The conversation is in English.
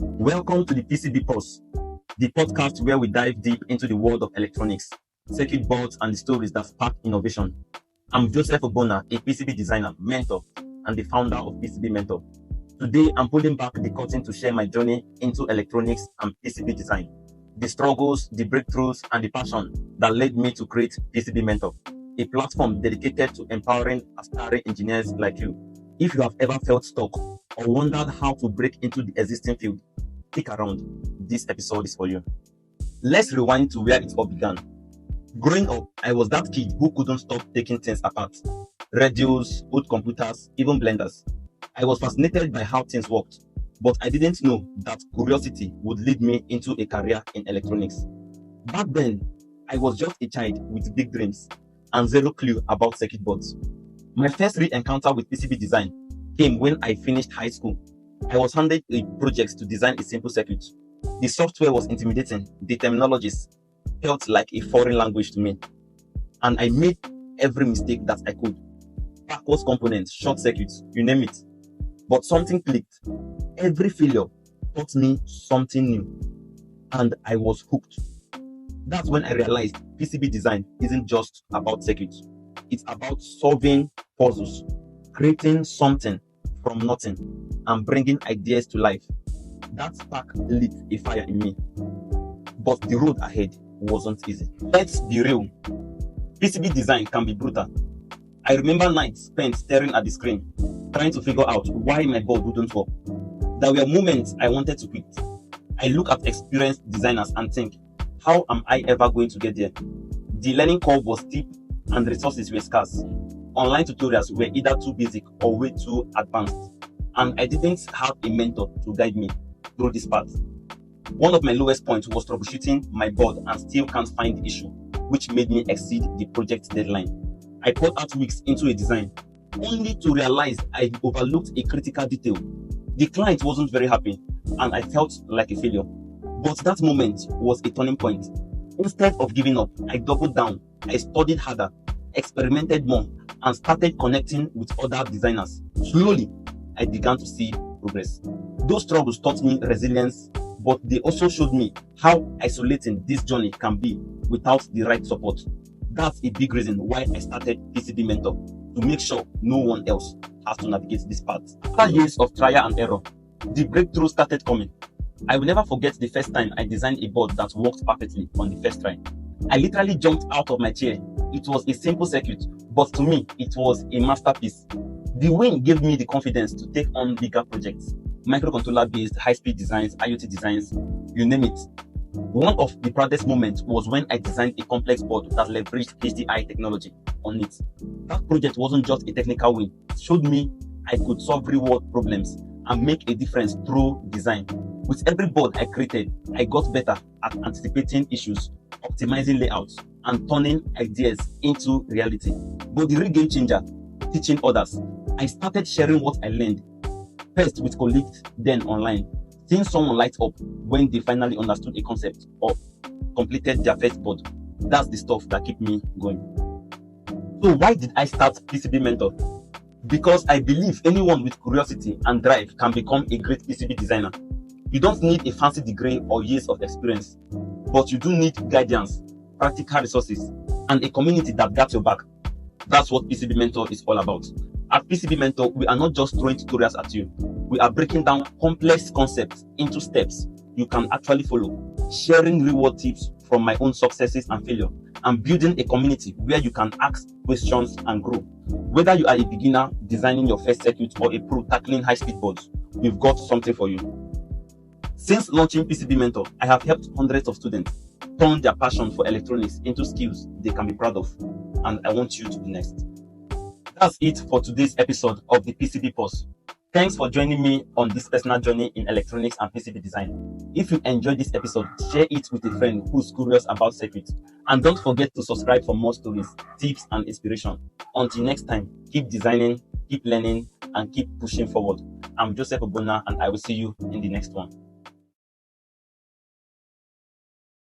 Welcome to the PCB Pulse, the podcast where we dive deep into the world of electronics, circuit boards, and the stories that spark innovation. I'm Joseph Ogbonna, a PCB designer, mentor, and the founder of PCBMentor. Today, I'm pulling back the curtain to share my journey into electronics and PCB design, the struggles, the breakthroughs, and the passion that led me to create PCBMentor, a platform dedicated to empowering aspiring engineers like you. If you have ever felt stuck or wondered how to break into the existing field, stick around. This episode is for you. Let's rewind to where it all began. Growing up, I was that kid who couldn't stop taking things apart. Radios, old computers, even blenders. I was fascinated by how things worked, but I didn't know that curiosity would lead me into a career in electronics. Back then, I was just a child with big dreams and zero clue about circuit boards. My first real encounter with PCB design came when I finished high school. I was handed a project to design a simple circuit. The software was intimidating. The terminologies felt like a foreign language to me. And I made every mistake that I could. Backwards components, short circuits, you name it. But something clicked. Every failure taught me something new. And I was hooked. That's when I realized PCB design isn't just about circuits. It's about solving puzzles, creating something from nothing, and bringing ideas to life. That spark lit a fire in me. But the road ahead wasn't easy. Let's be real. PCB design can be brutal. I remember nights spent staring at the screen, trying to figure out why my board wouldn't work. There were moments I wanted to quit. I look at experienced designers and think, how am I ever going to get there? The learning curve was steep and resources were scarce. Online tutorials were either too basic or way too advanced, and I didn't have a mentor to guide me through this path. One of my lowest points was troubleshooting my board and still can't find the issue, which made me exceed the project deadline. I poured out weeks into a design, only to realize I overlooked a critical detail. The client wasn't very happy, and I felt like a failure. But that moment was a turning point. Instead of giving up, I doubled down. I studied harder, experimented more, and started connecting with other designers. Slowly, I began to see progress. Those struggles taught me resilience, but they also showed me how isolating this journey can be without the right support. That's a big reason why I started PCBMentor, to make sure no one else has to navigate this path. After years of trial and error, the breakthrough started coming. I will never forget the first time I designed a board that worked perfectly on the first try. I literally jumped out of my chair. It was a simple circuit, but to me, it was a masterpiece. The win gave me the confidence to take on bigger projects, microcontroller-based, high-speed designs, IoT designs, you name it. One of the proudest moments was when I designed a complex board that leveraged HDI technology on it. That project wasn't just a technical win. It showed me I could solve real-world problems and make a difference through design. With every board I created, I got better at anticipating issues, optimizing layouts, and turning ideas into reality. But the real game changer, teaching others. I started sharing what I learned, first with colleagues, then online. Seeing someone light up when they finally understood a concept or completed their first board. That's the stuff that kept me going. So why did I start PCBMentor? Because I believe anyone with curiosity and drive can become a great PCB designer. You don't need a fancy degree or years of experience, but you do need guidance, practical resources, and a community that got your back. That's what PCBMentor is all about. At PCBMentor, we are not just throwing tutorials at you. We are breaking down complex concepts into steps you can actually follow, sharing real-world tips from my own successes and failure, and building a community where you can ask questions and grow. Whether you are a beginner designing your first circuit or a pro tackling high-speed boards, we've got something for you. Since launching PCBMentor, I have helped hundreds of students turn their passion for electronics into skills they can be proud of, and I want you to be next. That's it for today's episode of the PCB Pulse. Thanks for joining me on this personal journey in electronics and PCB design. If you enjoyed this episode, share it with a friend who's curious about circuits. And don't forget to subscribe for more stories, tips, and inspiration. Until next time, keep designing, keep learning, and keep pushing forward. I'm Joseph Ogbonna, and I will see you in the next one.